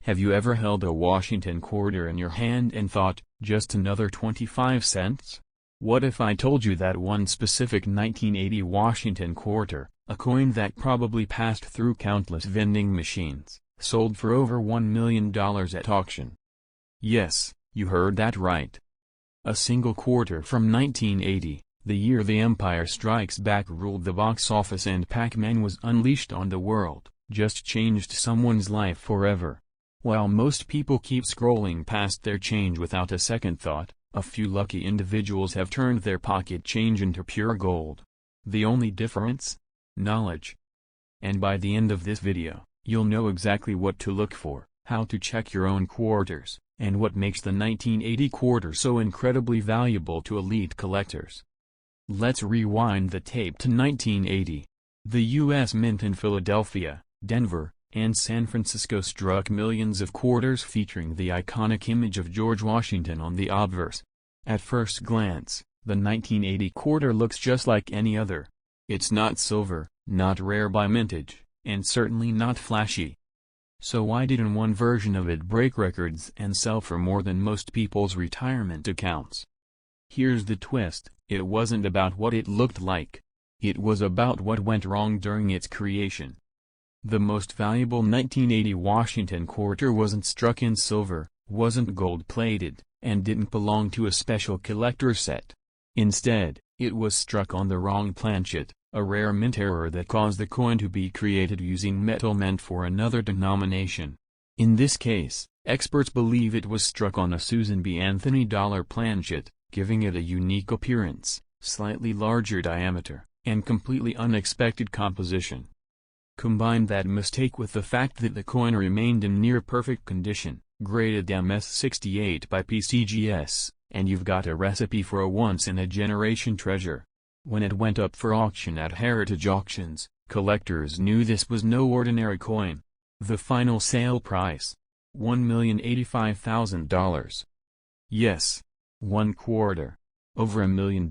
Have you ever held a Washington quarter in your hand and thought, just another 25 cents? What if I told you that one specific 1980 Washington quarter, a coin that probably passed through countless vending machines, sold for over $1 million at auction? Yes, you heard that right. A single quarter from 1980, the year The Empire Strikes Back ruled the box office and Pac-Man was unleashed on the world, just changed someone's life forever. While most people keep scrolling past their change without a second thought, a few lucky individuals have turned their pocket change into pure gold. The only difference? Knowledge. And by the end of this video, you'll know exactly what to look for, how to check your own quarters, and what makes the 1980 quarter so incredibly valuable to elite collectors. Let's rewind the tape to 1980. The U.S. Mint in Philadelphia, Denver, and San Francisco struck millions of quarters featuring the iconic image of George Washington on the obverse. At first glance, the 1980 quarter looks just like any other. It's not silver, not rare by mintage, and certainly not flashy. So why didn't one version of it break records and sell for more than most people's retirement accounts? Here's the twist, it wasn't about what it looked like. It was about what went wrong during its creation. The most valuable 1980 Washington quarter wasn't struck in silver, wasn't gold-plated, and didn't belong to a special collector's set. Instead, it was struck on the wrong planchet, a rare mint error that caused the coin to be created using metal meant for another denomination. In this case, experts believe it was struck on a Susan B. Anthony dollar planchet, giving it a unique appearance, slightly larger diameter, and completely unexpected composition. Combine that mistake with the fact that the coin remained in near-perfect condition, graded MS68 by PCGS, and you've got a recipe for a once-in-a-generation treasure. When it went up for auction at Heritage Auctions, collectors knew this was no ordinary coin. The final sale price? $1,085,000. Yes. One quarter. Over $1 million.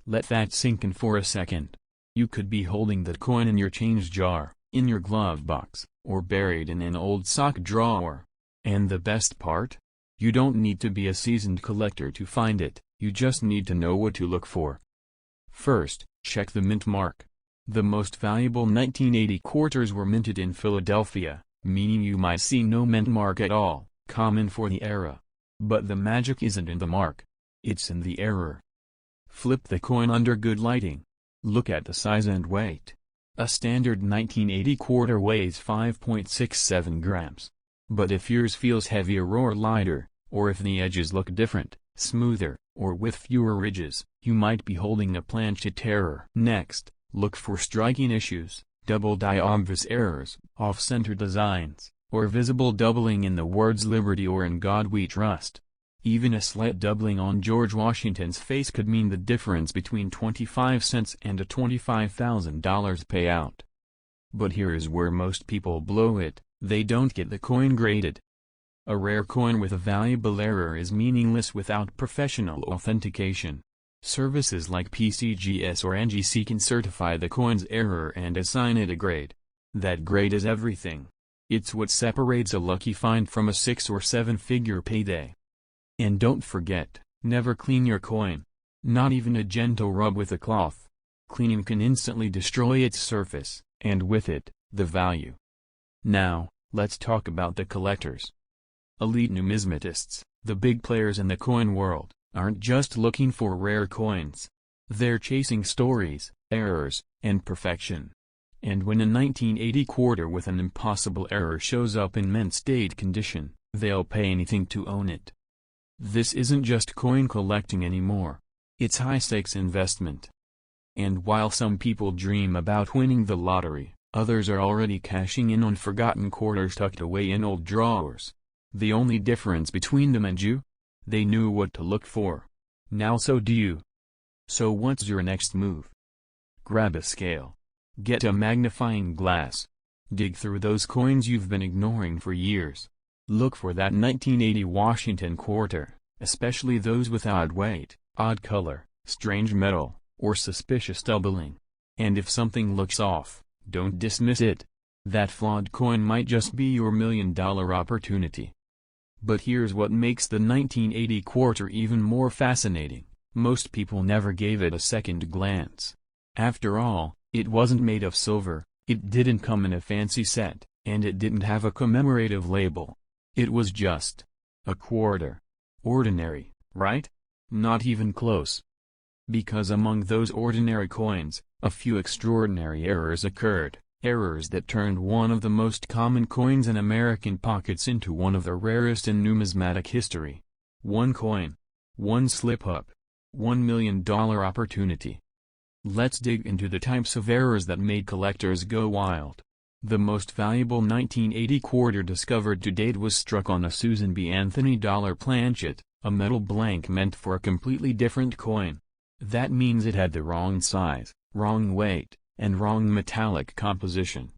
Let that sink in for a second. You could be holding that coin in your change jar, in your glove box, or buried in an old sock drawer. And the best part? You don't need to be a seasoned collector to find it, you just need to know what to look for. First, check the mint mark. The most valuable 1980 quarters were minted in Philadelphia, meaning you might see no mint mark at all, common for the era. But the magic isn't in the mark. It's in the error. Flip the coin under good lighting. Look at the size and weight. A standard 1980 quarter weighs 5.67 grams. But if yours feels heavier or lighter, or if the edges look different, smoother, or with fewer ridges, you might be holding a planchet error. Next, look for striking issues, double-die obvious errors, off-center designs, or visible doubling in the words Liberty or In God We Trust. Even a slight doubling on George Washington's face could mean the difference between 25 cents and a $25,000 payout. But here is where most people blow it, they don't get the coin graded. A rare coin with a valuable error is meaningless without professional authentication. Services like PCGS or NGC can certify the coin's error and assign it a grade. That grade is everything. It's what separates a lucky find from a 6- or 7-figure payday. And don't forget, never clean your coin. Not even a gentle rub with a cloth. Cleaning can instantly destroy its surface, and with it, the value. Now, let's talk about the collectors. Elite numismatists, the big players in the coin world, aren't just looking for rare coins. They're chasing stories, errors, and perfection. And when a 1980 quarter with an impossible error shows up in mint state condition, they'll pay anything to own it. This isn't just coin collecting anymore. It's high-stakes investment. And while some people dream about winning the lottery, others are already cashing in on forgotten quarters tucked away in old drawers. The only difference between them and you? They knew what to look for. Now so do you. So what's your next move? Grab a scale. Get a magnifying glass. Dig through those coins you've been ignoring for years. Look for that 1980 Washington quarter, especially those with odd weight, odd color, strange metal, or suspicious doubling. And if something looks off, don't dismiss it. That flawed coin might just be your $1,000,000 opportunity. But here's what makes the 1980 quarter even more fascinating. Most people never gave it a second glance. After all, it wasn't made of silver, it didn't come in a fancy set, and it didn't have a commemorative label. It was just a quarter. Ordinary, right? Not even close. Because among those ordinary coins, a few extraordinary errors occurred, errors that turned one of the most common coins in American pockets into one of the rarest in numismatic history. One coin. One slip-up. $1,000,000 opportunity. Let's dig into the types of errors that made collectors go wild. The most valuable 1980 quarter discovered to date was struck on a Susan B. Anthony dollar planchet, a metal blank meant for a completely different coin. That means it had the wrong size, wrong weight, and wrong metallic composition.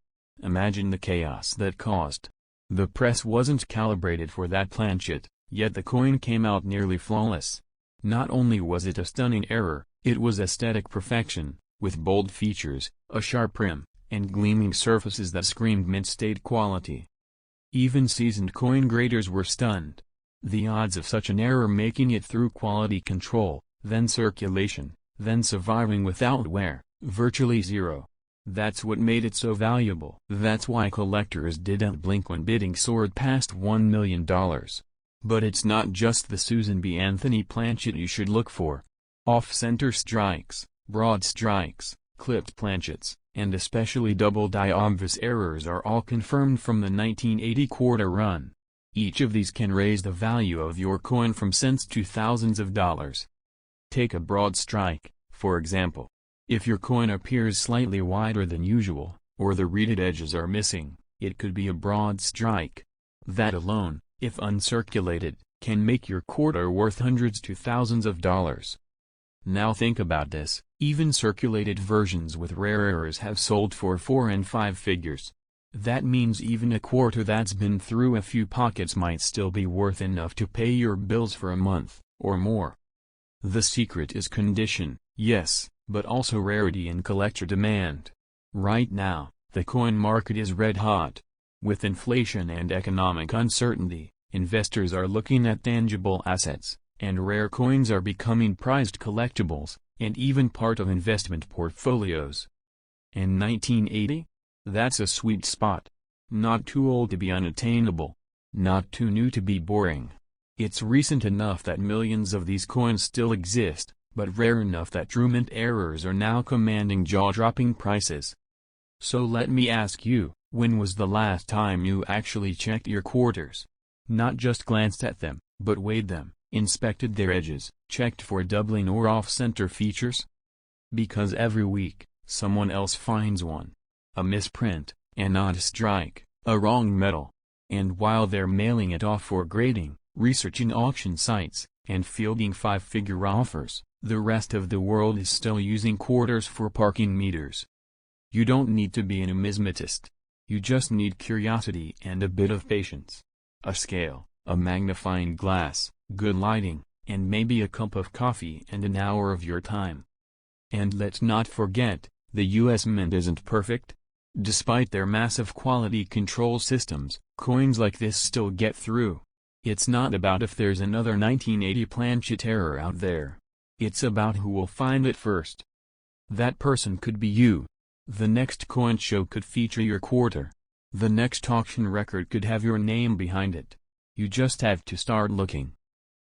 Imagine the chaos that caused. The press wasn't calibrated for that planchet, yet the coin came out nearly flawless. Not only was it a stunning error, it was aesthetic perfection, with bold features, a sharp rim, and gleaming surfaces that screamed mint-state quality. Even seasoned coin graders were stunned. The odds of such an error making it through quality control, then circulation, then surviving without wear, virtually zero. That's what made it so valuable. That's why collectors didn't blink when bidding soared past $1,000,000. But it's not just the Susan B. Anthony planchet you should look for. Off-center strikes, broad strikes, clipped planchets, and especially double-die obvious errors are all confirmed from the 1980 quarter run. Each of these can raise the value of your coin from cents to thousands of dollars. Take a broad strike, for example. If your coin appears slightly wider than usual, or the reeded edges are missing, it could be a broad strike. That alone, if uncirculated, can make your quarter worth hundreds to thousands of dollars. Now think about this, even circulated versions with rare errors have sold for 4 and 5 figures. That means even a quarter that's been through a few pockets might still be worth enough to pay your bills for a month, or more. The secret is condition, yes, but also rarity and collector demand. Right now, the coin market is red hot. With inflation and economic uncertainty, investors are looking at tangible assets, and rare coins are becoming prized collectibles, and even part of investment portfolios. And 1980? That's a sweet spot. Not too old to be unattainable. Not too new to be boring. It's recent enough that millions of these coins still exist, but rare enough that true mint errors are now commanding jaw-dropping prices. So let me ask you, when was the last time you actually checked your quarters? Not just glanced at them, but weighed them, inspected their edges, checked for doubling or off-center features? Because every week, someone else finds one. A misprint, an odd strike, a wrong metal. And while they're mailing it off for grading, researching auction sites, and fielding 5-figure offers, the rest of the world is still using quarters for parking meters. You don't need to be a numismatist. You just need curiosity and a bit of patience. A scale, a magnifying glass, good lighting, and maybe a cup of coffee and an hour of your time. And let's not forget, the US Mint isn't perfect. Despite their massive quality control systems, coins like this still get through. It's not about if there's another 1980 planchet error out there. It's about who will find it first. That person could be you. The next coin show could feature your quarter. The next auction record could have your name behind it. You just have to start looking.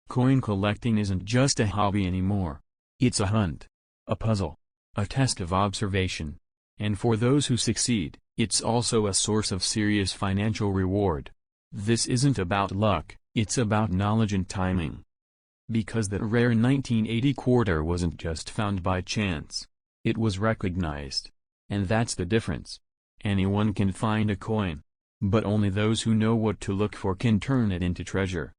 Coin collecting isn't just a hobby anymore. It's a hunt. A puzzle. A test of observation. And for those who succeed, it's also a source of serious financial reward. This isn't about luck, it's about knowledge and timing. Because that rare 1980 quarter wasn't just found by chance. It was recognized. And that's the difference. Anyone can find a coin. But only those who know what to look for can turn it into treasure.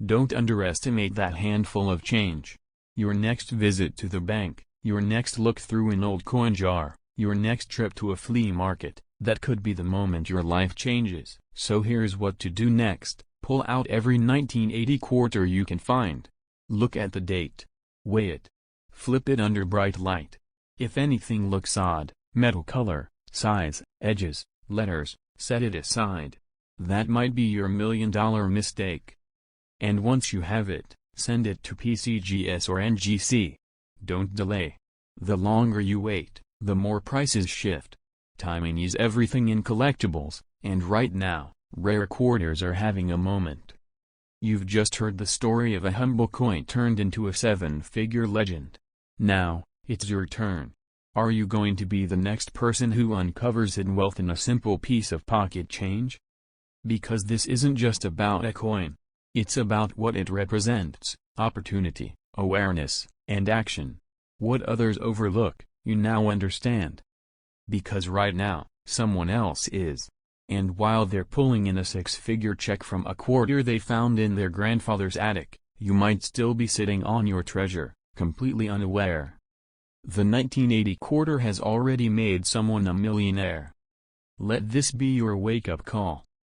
Don't underestimate that handful of change. Your next visit to the bank, your next look through an old coin jar, your next trip to a flea market, that could be the moment your life changes. So here's what to do next. Pull out every 1980 quarter you can find. Look at the date. Weigh it. Flip it under bright light. If anything looks odd, metal color, size, edges, letters, set it aside. That might be your $1,000,000 mistake. And once you have it, send it to PCGS or NGC. Don't delay. The longer you wait, the more prices shift. Timing is everything in collectibles, and right now, rare quarters are having a moment. You've just heard the story of a humble coin turned into a 7-figure legend. Now, it's your turn. Are you going to be the next person who uncovers hidden wealth in a simple piece of pocket change? Because this isn't just about a coin. It's about what it represents: opportunity, awareness, and action. What others overlook, you now understand. Because right now, someone else is. And while they're pulling in a 6-figure check from a quarter they found in their grandfather's attic, you might still be sitting on your treasure, completely unaware. The 1980 quarter has already made someone a millionaire. Let this be your wake-up call.